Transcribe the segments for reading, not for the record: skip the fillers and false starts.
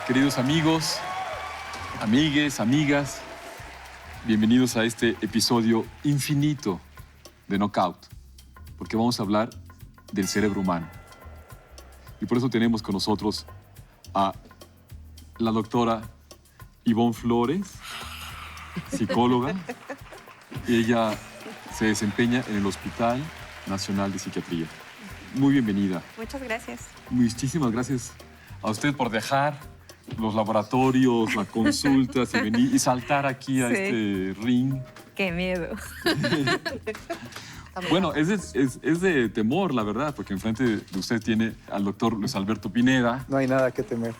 Queridos amigos, amigues, amigas, bienvenidos a este episodio infinito de Knockout, porque vamos a hablar del cerebro humano. Y por eso tenemos con nosotros a la doctora Ivonne Flores, psicóloga. Ella se desempeña en el Hospital Nacional de Psiquiatría. Muy bienvenida. Muchas gracias. Muchísimas gracias a usted por dejar los laboratorios, las consultas y venir y saltar aquí a este ring. Qué miedo. Bueno, es de temor, la verdad, porque enfrente de usted tiene al doctor Luis Alberto Pineda. No hay nada que temer.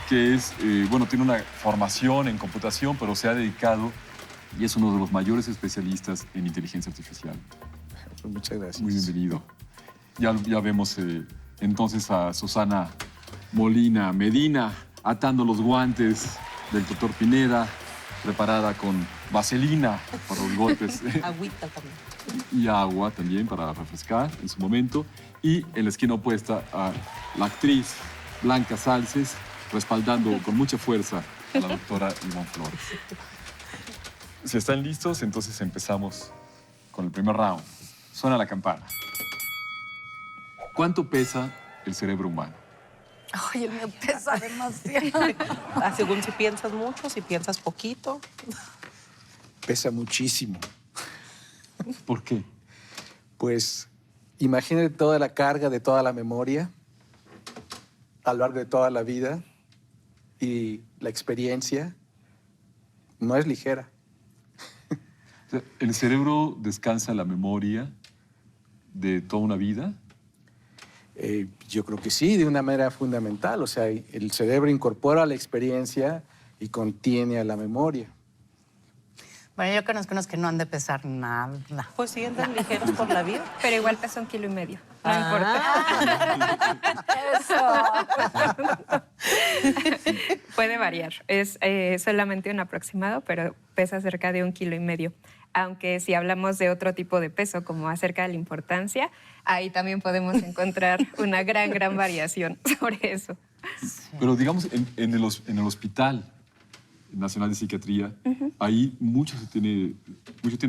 Que es, bueno, tiene una formación en computación, pero se ha dedicado y es uno de los mayores especialistas en inteligencia artificial. Pues muchas gracias. Muy bienvenido. Ya vemos entonces a Susana Molina Medina atando los guantes del doctor Pineda, preparada con vaselina para los golpes. Agüita también. Y agua también para refrescar en su momento. Y en la esquina opuesta a la actriz Blanca Salces, respaldando con mucha fuerza a la doctora Ivonne Flores. Si están listos, entonces empezamos con el primer round. Suena la campana. ¿Cuánto pesa el cerebro humano? Ay, el mío pesa demasiado. Según si piensas mucho, si piensas poquito. Pesa muchísimo. ¿Por qué? Pues imagínate toda la carga de toda la memoria a lo largo de toda la vida y la experiencia no es ligera. O sea, ¿el cerebro descansa la memoria de toda una vida? Yo creo que sí, de una manera fundamental. O sea, el cerebro incorpora la experiencia y contiene a la memoria. Bueno, yo conozco unos que no han de pesar nada. Pues sí, andan ligeros por la vida. Pero igual pesa 1,5 kilos. No importa. Puede variar. Es solamente un aproximado, pero pesa cerca de 1,5 kilos. Aunque si hablamos de otro tipo de peso, como acerca de la importancia, ahí también podemos encontrar una gran variación sobre eso. Pero digamos, en el Hospital Nacional de Psiquiatría, ahí mucho tiene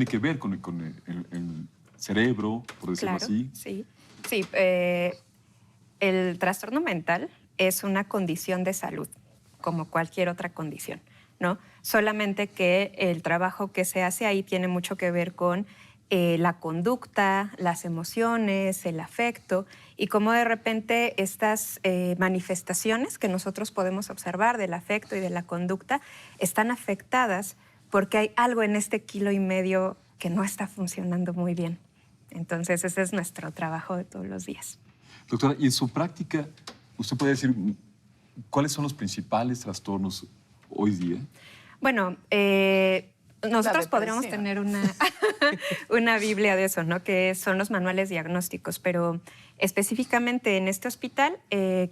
que ver con el cerebro, por decirlo así. Sí. El trastorno mental es una condición de salud, como cualquier otra condición, ¿no? Solamente que el trabajo que se hace ahí tiene mucho que ver con la conducta, las emociones, el afecto y cómo de repente estas manifestaciones que nosotros podemos observar del afecto y de la conducta están afectadas porque hay algo en este 1,5 kilos que no está funcionando muy bien. Entonces ese es nuestro trabajo de todos los días. Doctora, y en su práctica, ¿usted puede decir cuáles son los principales trastornos hoy día? Bueno, nosotros podríamos tener una Biblia de eso, ¿no? Que son los manuales diagnósticos, pero específicamente en este hospital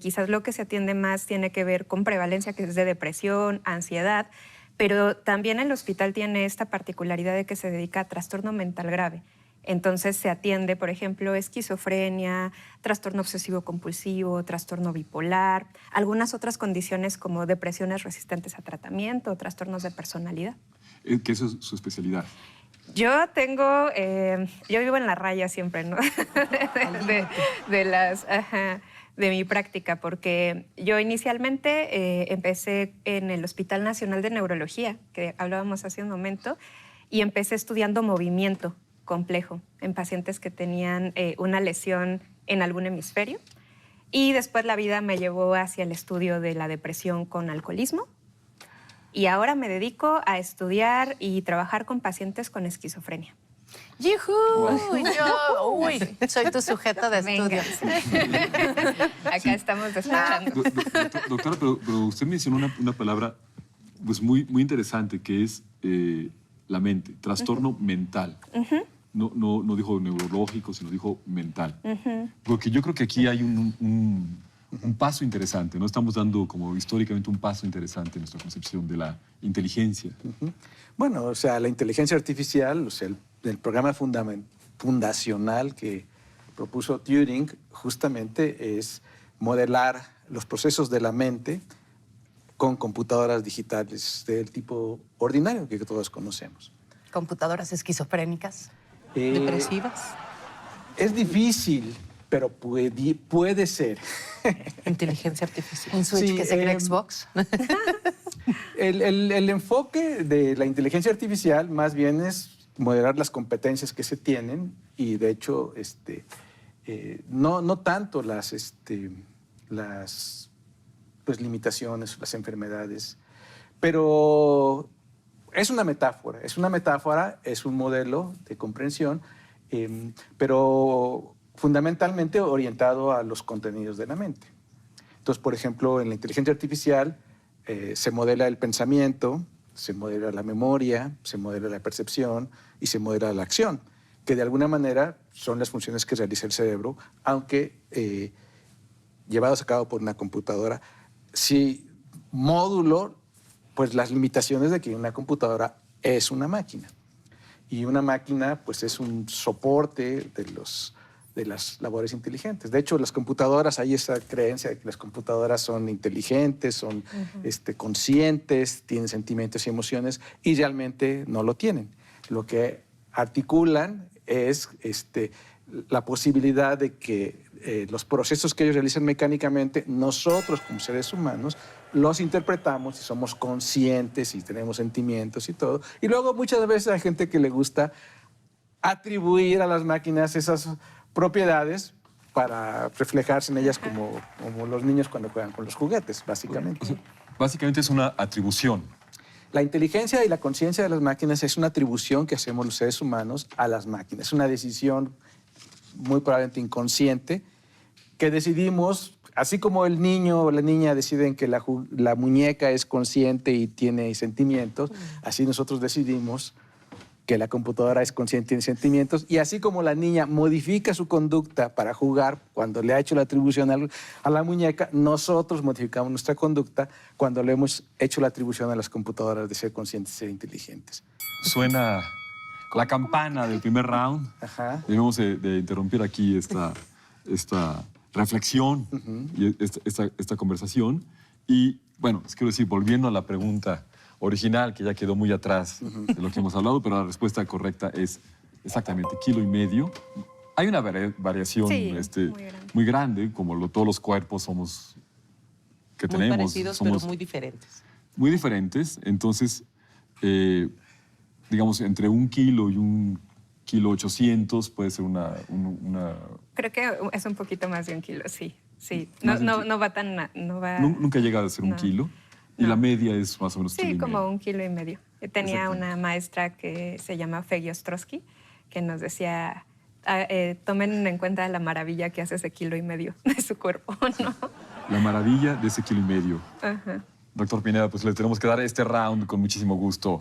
quizás lo que se atiende más tiene que ver con prevalencia, que es de depresión, ansiedad, pero también el hospital tiene esta particularidad de que se dedica a trastorno mental grave. Entonces se atiende, por ejemplo, esquizofrenia, trastorno obsesivo-compulsivo, trastorno bipolar, algunas otras condiciones como depresiones resistentes a tratamiento, trastornos de personalidad. ¿Qué es su especialidad? Yo vivo en la raya siempre, ¿no? de mi práctica, porque yo inicialmente empecé en el Hospital Nacional de Neurología, que hablábamos hace un momento, y empecé estudiando movimiento complejo en pacientes que tenían una lesión en algún hemisferio. Y después la vida me llevó hacia el estudio de la depresión con alcoholismo. Y ahora me dedico a estudiar y trabajar con pacientes con esquizofrenia. ¡Yujú! Uy, soy tu sujeto de estudio. Acá estamos despachando. Doctora, pero usted mencionó una palabra pues muy interesante, que es la mente, trastorno mental. No dijo neurológico, sino dijo mental. Porque yo creo que aquí hay un paso interesante, ¿no? Estamos dando como históricamente un paso interesante en nuestra concepción de la inteligencia. Bueno, o sea, la inteligencia artificial, o sea, el programa fundacional que propuso Turing justamente es modelar los procesos de la mente con computadoras digitales del tipo ordinario que todos conocemos. Computadoras esquizofrénicas. ¿Depresivas? Es difícil, pero puede ser. Inteligencia artificial. Un Switch Sí, que se cree Xbox. El enfoque de la inteligencia artificial más bien es moderar las competencias que se tienen y, de hecho, no tanto las pues, limitaciones, las enfermedades, pero es una metáfora, es un modelo de comprensión, pero fundamentalmente orientado a los contenidos de la mente. Entonces, por ejemplo, en la inteligencia artificial se modela el pensamiento, se modela la memoria, se modela la percepción y se modela la acción, que de alguna manera son las funciones que realiza el cerebro, aunque llevados a cabo por una computadora, sí módulo pues las limitaciones de que una computadora es una máquina. Y una máquina pues es un soporte de las labores inteligentes. De hecho, las computadoras, hay esa creencia de que las computadoras son inteligentes, son conscientes, tienen sentimientos y emociones, y realmente no lo tienen. Lo que articulan es la posibilidad de que los procesos que ellos realizan mecánicamente, nosotros como seres humanos los interpretamos y somos conscientes y tenemos sentimientos y todo. Y luego muchas veces hay gente que le gusta atribuir a las máquinas esas propiedades para reflejarse en ellas como los niños cuando juegan con los juguetes, básicamente. Básicamente es una atribución. La inteligencia y la conciencia de las máquinas es una atribución que hacemos los seres humanos a las máquinas. Es una decisión muy probablemente inconsciente que decidimos, así como el niño o la niña deciden que la muñeca es consciente y tiene sentimientos, así nosotros decidimos que la computadora es consciente y tiene sentimientos, y así como la niña modifica su conducta para jugar cuando le ha hecho la atribución a la muñeca, nosotros modificamos nuestra conducta cuando le hemos hecho la atribución a las computadoras de ser conscientes y ser inteligentes. Suena la campana del primer round. Ajá. Debemos de interrumpir aquí esta reflexión y esta conversación. Y, bueno, quiero decir, volviendo a la pregunta original, que ya quedó muy atrás de lo que hemos hablado, pero la respuesta correcta es exactamente 1,5 kilos. Hay una variación muy grande, como todos los cuerpos que Muy tenemos. parecidos, somos pero muy diferentes. muy diferentes. Entonces, digamos, entre 1 kilo y 1,8 kilos puede ser una... Creo que es un poquito más de 1 kilo, sí. Sí, no va tan... Nunca llega a ser 1 kilo. Y la media es más o menos 1,5 kilos. Sí, como 1,5 kilos. Tenía una maestra que se llama Feggy Ostrowski, que nos decía, tomen en cuenta la maravilla que hace ese 1,5 kilos de su cuerpo, ¿no? La maravilla de ese 1,5 kilos. Ajá. Doctor Pineda, pues le tenemos que dar este round con muchísimo gusto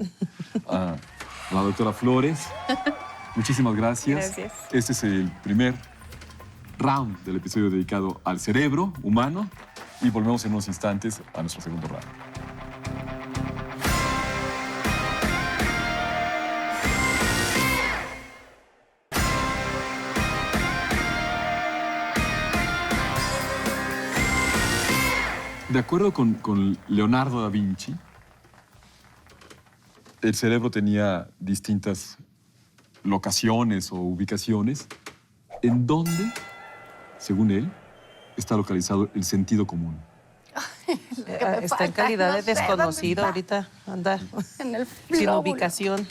a la doctora Flores. Muchísimas gracias. Gracias. Este es el primer round del episodio dedicado al cerebro humano y volvemos en unos instantes a nuestro segundo round. De acuerdo con Leonardo da Vinci, el cerebro tenía distintas locaciones o ubicaciones en donde, según él, está localizado el sentido común. Está en calidad de desconocido ahorita, anda En el sin lóbulo. ubicación.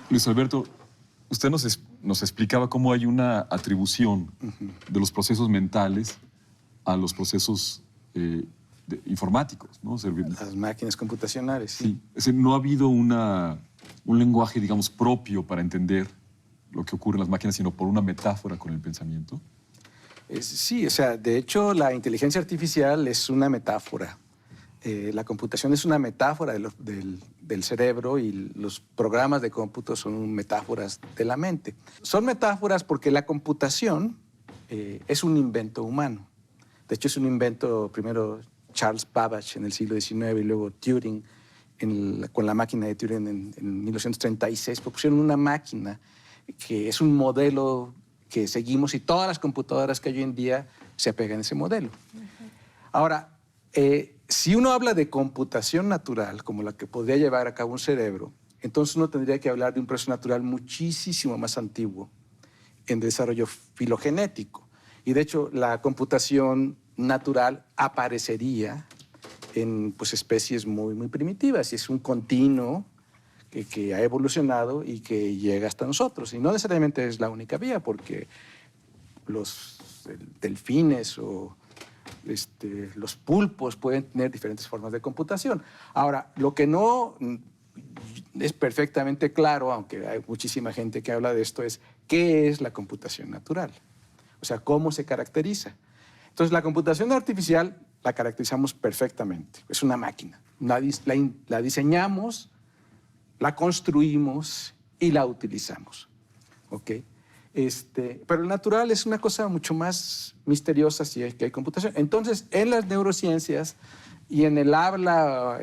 Luis Alberto, usted nos explicaba cómo hay una atribución de los procesos mentales a los procesos informáticos, ¿no? Las máquinas computacionales. Sí. Es decir, no ha habido un lenguaje, digamos, propio para entender lo que ocurre en las máquinas, sino por una metáfora con el pensamiento. Sí, o sea, de hecho, la inteligencia artificial es una metáfora. La computación es una metáfora del cerebro y los programas de cómputo son metáforas de la mente. Son metáforas porque la computación es un invento humano. De hecho, es un invento, primero Charles Babbage en el siglo XIX y luego Turing con la máquina de Turing en 1936. Propusieron una máquina que es un modelo que seguimos y todas las computadoras que hay hoy en día se apega en ese modelo. Ahora, si uno habla de computación natural, como la que podría llevar a cabo un cerebro, entonces uno tendría que hablar de un proceso natural muchísimo más antiguo en desarrollo filogenético. Y de hecho, la computación natural aparecería en pues, especies muy, muy primitivas. Y es un continuo que ha evolucionado y que llega hasta nosotros. Y no necesariamente es la única vía, porque los delfines o los pulpos pueden tener diferentes formas de computación. Ahora, lo que no es perfectamente claro, aunque hay muchísima gente que habla de esto, es qué es la computación natural. O sea, cómo se caracteriza. Entonces, la computación artificial la caracterizamos perfectamente. Es una máquina. La diseñamos, la construimos y la utilizamos. ¿Ok? Pero el natural es una cosa mucho más misteriosa si es que hay computación. Entonces, en las neurociencias y en el habla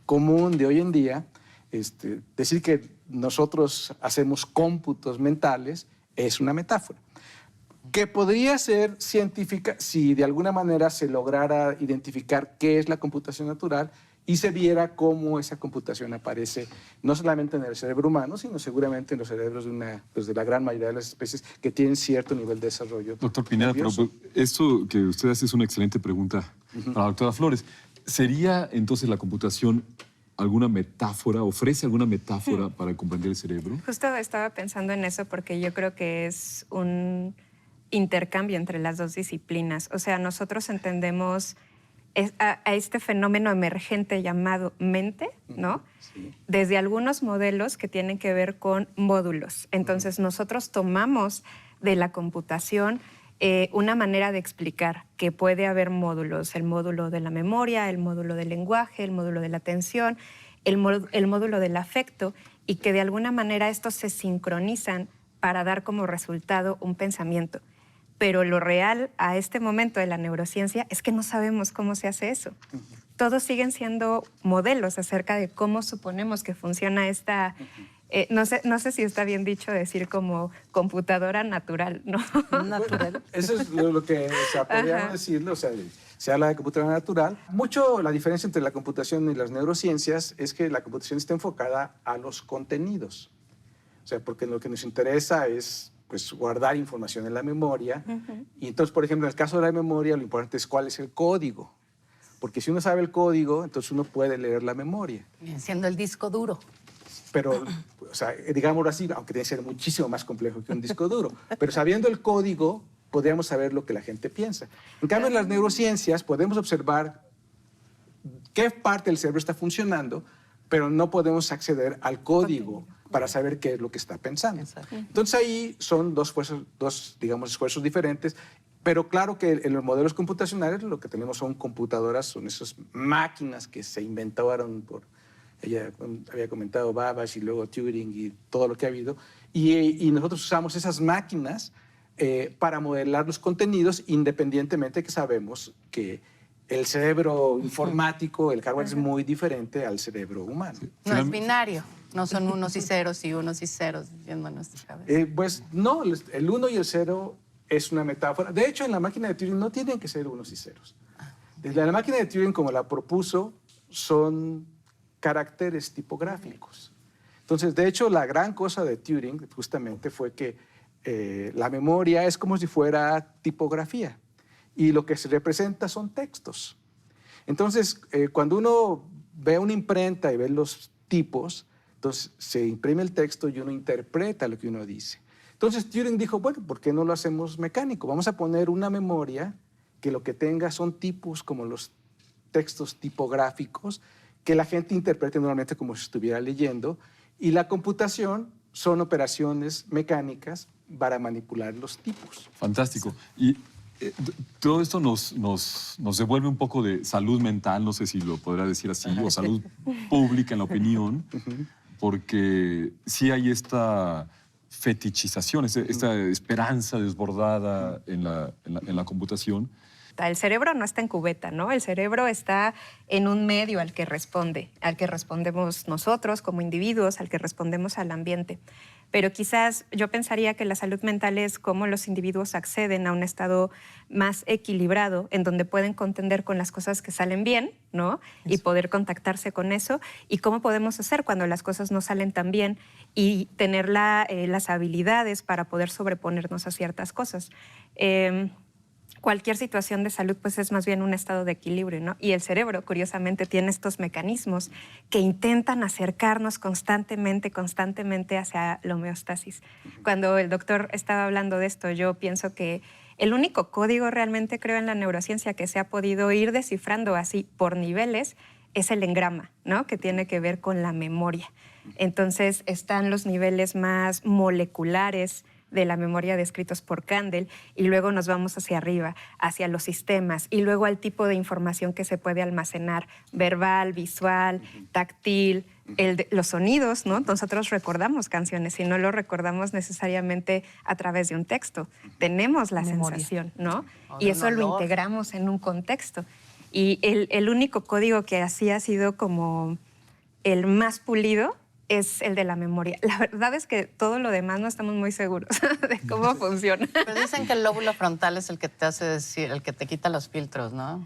común de hoy en día, decir que nosotros hacemos cómputos mentales es una metáfora que podría ser científica si de alguna manera se lograra identificar qué es la computación natural y se viera cómo esa computación aparece no solamente en el cerebro humano, sino seguramente en los cerebros de la gran mayoría de las especies que tienen cierto nivel de desarrollo. Doctor Pineda, pero esto que usted hace es una excelente pregunta para la doctora Flores. ¿Sería entonces la computación alguna metáfora, ofrece alguna metáfora para comprender el cerebro? Justo estaba pensando en eso porque yo creo que es un intercambio entre las dos disciplinas. O sea, nosotros entendemos a este fenómeno emergente llamado mente, ¿no? Sí. Desde algunos modelos que tienen que ver con módulos. Entonces, nosotros tomamos de la computación una manera de explicar que puede haber módulos, el módulo de la memoria, el módulo del lenguaje, el módulo de la atención, el módulo del afecto, y que de alguna manera estos se sincronizan para dar como resultado un pensamiento. Pero lo real a este momento de la neurociencia es que no sabemos cómo se hace eso. Todos siguen siendo modelos acerca de cómo suponemos que funciona esta... no sé si está bien dicho decir como computadora natural, ¿no? Natural. Eso es lo que podríamos decirlo, o sea, se habla de computadora natural. Mucho la diferencia entre la computación y las neurociencias es que la computación está enfocada a los contenidos. O sea, porque lo que nos interesa es pues, guardar información en la memoria. Y entonces, por ejemplo, en el caso de la memoria, lo importante es cuál es el código. Porque si uno sabe el código, entonces uno puede leer la memoria. Siendo el disco duro. Pero, o sea, digámoslo así, aunque tiene que ser muchísimo más complejo que un disco duro. Pero sabiendo el código, podríamos saber lo que la gente piensa. En cambio, en las neurociencias podemos observar qué parte del cerebro está funcionando, pero no podemos acceder al código para saber qué es lo que está pensando. Exacto. Entonces ahí son dos esfuerzos diferentes, pero claro que en los modelos computacionales lo que tenemos son computadoras, son esas máquinas que se inventaron por, ella había comentado Babbage y luego Turing y todo lo que ha habido, y nosotros usamos esas máquinas para modelar los contenidos independientemente que sabemos que el cerebro informático, el hardware es muy diferente al cerebro humano. Sí. No es binario, no son unos y ceros yendo a nuestra cabeza. Pues no, el 1 y el 0 es una metáfora. De hecho, en la máquina de Turing no tienen que ser unos y ceros. Desde la máquina de Turing, como la propuso, son caracteres tipográficos. Entonces, de hecho, la gran cosa de Turing justamente fue que la memoria es como si fuera tipografía. Y lo que se representa son textos. Entonces, cuando uno ve una imprenta y ve los tipos, entonces se imprime el texto y uno interpreta lo que uno dice. Entonces Turing dijo, bueno, ¿por qué no lo hacemos mecánico? Vamos a poner una memoria que lo que tenga son tipos como los textos tipográficos que la gente interprete normalmente como si estuviera leyendo, y la computación son operaciones mecánicas para manipular los tipos. Fantástico. Y todo esto nos devuelve un poco de salud mental, no sé si lo podrá decir así, o salud pública en la opinión, porque sí hay esta fetichización, esta esperanza desbordada en la computación, está. El cerebro no está en cubeta, ¿no? El cerebro está en un medio al que respondemos nosotros como individuos, al que respondemos al ambiente. Pero quizás yo pensaría que la salud mental es cómo los individuos acceden a un estado más equilibrado, en donde pueden contender con las cosas que salen bien, ¿no? Y poder contactarse con eso, y cómo podemos hacer cuando las cosas no salen tan bien y tener las habilidades para poder sobreponernos a ciertas cosas. Cualquier situación de salud pues es más bien un estado de equilibrio, ¿no? Y el cerebro, curiosamente, tiene estos mecanismos que intentan acercarnos constantemente hacia la homeostasis. Cuando el doctor estaba hablando de esto, yo pienso que el único código realmente, creo, en la neurociencia que se ha podido ir descifrando así por niveles es el engrama, ¿no? Que tiene que ver con la memoria. Entonces están los niveles más moleculares de la memoria descritos por Kandel, y luego nos vamos hacia arriba, hacia los sistemas, y luego al tipo de información que se puede almacenar, verbal, visual, táctil, los sonidos, ¿no? Nosotros recordamos canciones y no lo recordamos necesariamente a través de un texto. Tenemos la sensación, ¿no? Y eso lo integramos en un contexto. Y el único código que así ha sido como el más pulido es el de la memoria. La verdad es que todo lo demás no estamos muy seguros de cómo funciona. Pero dicen que el lóbulo frontal es el que te hace decir, el que te quita los filtros, ¿no?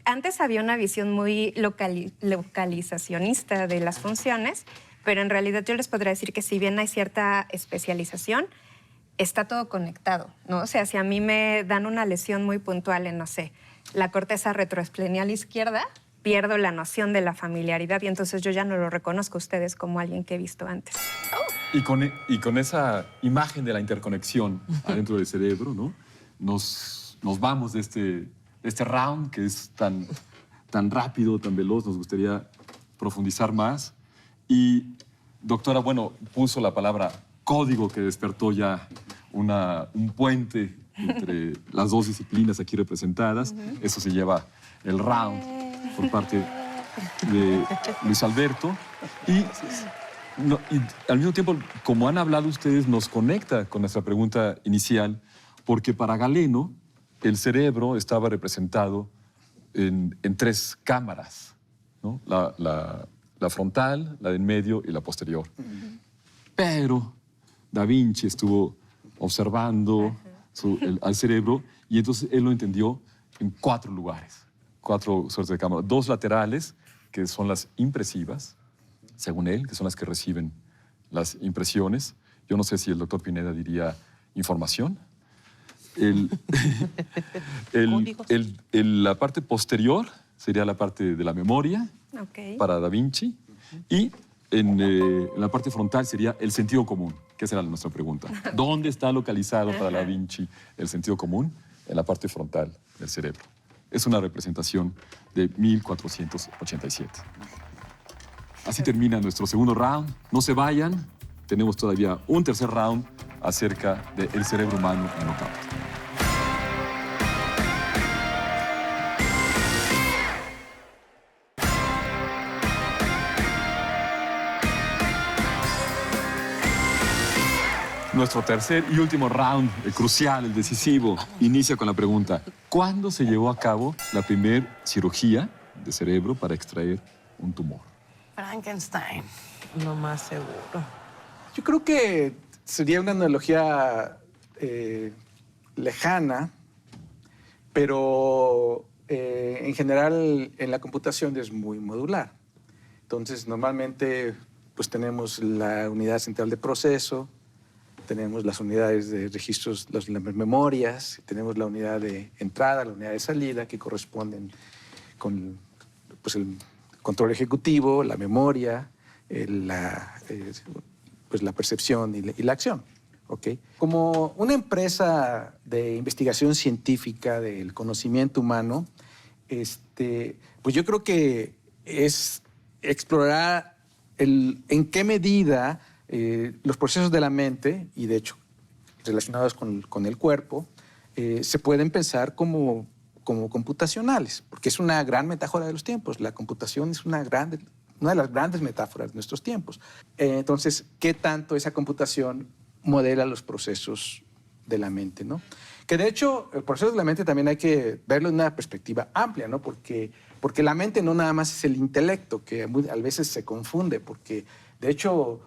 Antes había una visión muy localizacionista de las funciones, pero en realidad yo les podría decir que si bien hay cierta especialización, está todo conectado, ¿no? O sea, si a mí me dan una lesión muy puntual en, no sé, la corteza retroesplenial izquierda, pierdo la noción de la familiaridad y entonces yo ya no lo reconozco a ustedes como alguien que he visto antes. Y con esa imagen de la interconexión adentro del cerebro, ¿no? Nos vamos de este round que es tan rápido, tan veloz. Nos gustaría profundizar más. Y, doctora, bueno, puso la palabra código, que despertó ya un puente entre las dos disciplinas aquí representadas. Eso se lleva el round por parte de Luis Alberto. Y al mismo tiempo, como han hablado ustedes, nos conecta con nuestra pregunta inicial, porque para Galeno el cerebro estaba representado en 3 cámaras, ¿no? La frontal, la del medio y la posterior. Pero Da Vinci estuvo observando al cerebro y entonces él lo entendió en 4 lugares. 4 suertes de cámara. 2 laterales, que son las impresivas, según él, que son las que reciben las impresiones. Yo no sé si el doctor Pineda diría información. La parte posterior sería la parte de la memoria para Da Vinci. Y en la parte frontal sería el sentido común, que esa era nuestra pregunta. ¿Dónde está localizado para Da Vinci el sentido común? En la parte frontal del cerebro. Es una representación de 1487. Así termina nuestro segundo round. No se vayan, tenemos todavía un tercer round acerca del cerebro humano en Knockout. Nuestro tercer y último round, el crucial, el decisivo, inicia con la pregunta: ¿cuándo se llevó a cabo la primera cirugía de cerebro para extraer un tumor? Frankenstein. Lo más seguro. Yo creo que sería una analogía lejana, pero en general en la computación es muy modular. Entonces, normalmente pues tenemos la unidad central de proceso, tenemos las unidades de registros, las memorias, tenemos la unidad de entrada, la unidad de salida, que corresponden con pues, el control ejecutivo, la memoria, la percepción y la acción. ¿Okay? Como una empresa de investigación científica del conocimiento humano, pues yo creo que es explorar en qué medida los procesos de la mente, y de hecho relacionados con el cuerpo, se pueden pensar como computacionales, porque es una gran metáfora de los tiempos. La computación es una de las grandes metáforas de nuestros tiempos. Entonces, ¿qué tanto esa computación modela los procesos de la mente, ¿no? Que de hecho, el proceso de la mente también hay que verlo en una perspectiva amplia, ¿no? Porque la mente no nada más es el intelecto, que a veces se confunde, porque de hecho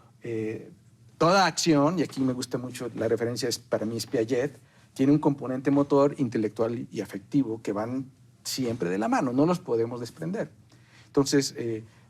toda acción, y aquí me gusta mucho la referencia, para mí es Piaget, tiene un componente motor, intelectual y afectivo que van siempre de la mano, no los podemos desprender. Entonces,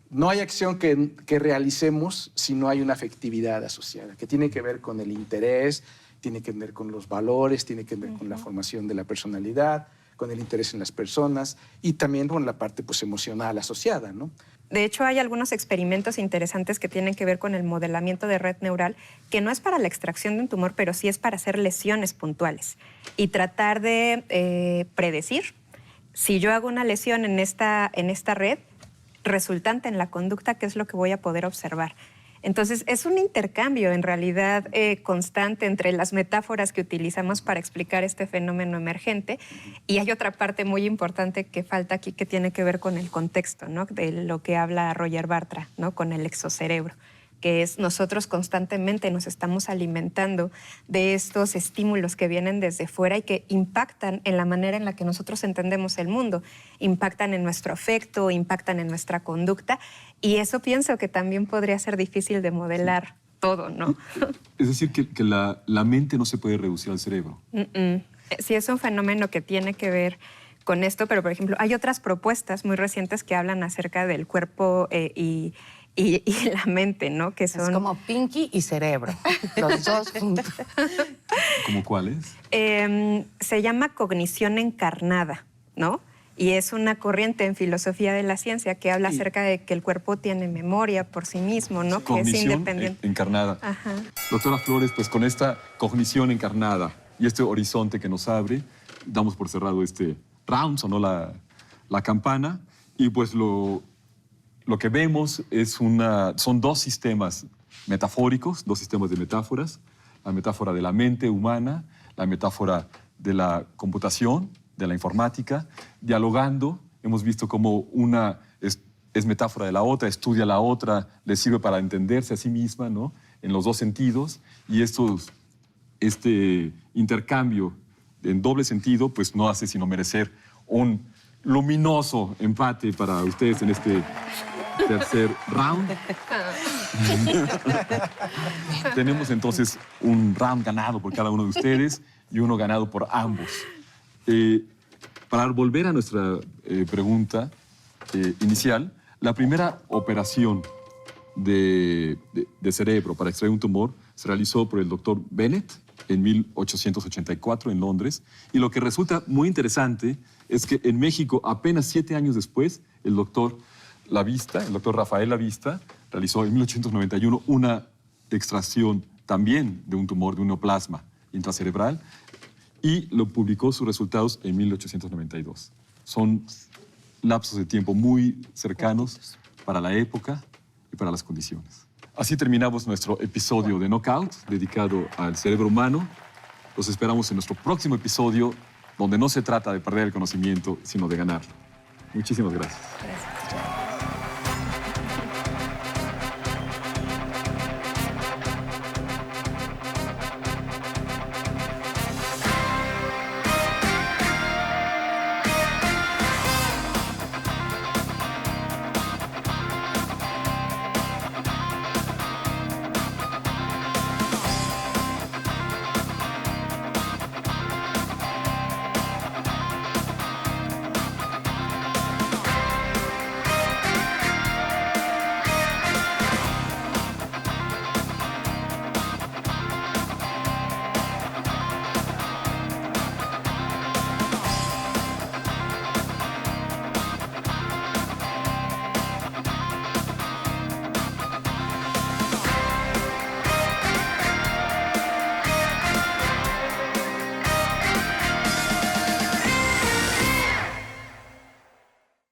no hay acción que realicemos si no hay una afectividad asociada, que tiene que ver con el interés, tiene que ver con los valores, tiene que ver con la formación de la personalidad, con el interés en las personas y también con la parte pues, emocional asociada, ¿no? De hecho, hay algunos experimentos interesantes que tienen que ver con el modelamiento de red neural, que no es para la extracción de un tumor, pero sí es para hacer lesiones puntuales y tratar de predecir si yo hago una lesión en esta red resultante en la conducta, qué es lo que voy a poder observar. Entonces, es un intercambio en realidad constante entre las metáforas que utilizamos para explicar este fenómeno emergente y hay otra parte muy importante que falta aquí que tiene que ver con el contexto, ¿no? De lo que habla Roger Bartra, ¿no? Con el exocerebro, que es nosotros constantemente nos estamos alimentando de estos estímulos que vienen desde fuera y que impactan en la manera en la que nosotros entendemos el mundo, impactan en nuestro afecto, impactan en nuestra conducta y eso pienso que también podría ser difícil de modelar todo, ¿no? Es decir, que la mente no se puede reducir al cerebro. Sí, es un fenómeno que tiene que ver con esto, pero por ejemplo, hay otras propuestas muy recientes que hablan acerca del cuerpo y la mente, ¿no? Que son... Es como Pinky y cerebro, los dos juntos. ¿Cómo cuáles? Se llama cognición encarnada, ¿no? Y es una corriente en filosofía de la ciencia que habla acerca de que el cuerpo tiene memoria por sí mismo, ¿no? Que es Cognición independiente. encarnada. Ajá. Doctora Flores, pues con esta cognición encarnada y este horizonte que nos abre, damos por cerrado este round, sonó la campana y pues lo que vemos son dos sistemas metafóricos, dos sistemas de metáforas, la metáfora de la mente humana, la metáfora de la computación, de la informática, dialogando. Hemos visto cómo una es metáfora de la otra, estudia la otra, le sirve para entenderse a sí misma, ¿no? En los dos sentidos. Y este intercambio en doble sentido, pues no hace sino merecer un luminoso empate para ustedes en este tercer round. Tenemos entonces un round ganado por cada uno de ustedes y uno ganado por ambos. Para volver a nuestra pregunta inicial, la primera operación de cerebro para extraer un tumor se realizó por el doctor Bennett en 1884 en Londres. Y lo que resulta muy interesante es que en México, apenas 7 años después, el doctor Rafael Lavista, realizó en 1891 una extracción también de un tumor, de un neoplasma intracerebral, y lo publicó sus resultados en 1892. Son lapsos de tiempo muy cercanos para la época y para las condiciones. Así terminamos nuestro episodio de Knockout, dedicado al cerebro humano. Los esperamos en nuestro próximo episodio, donde no se trata de perder el conocimiento, sino de ganarlo. Muchísimas gracias.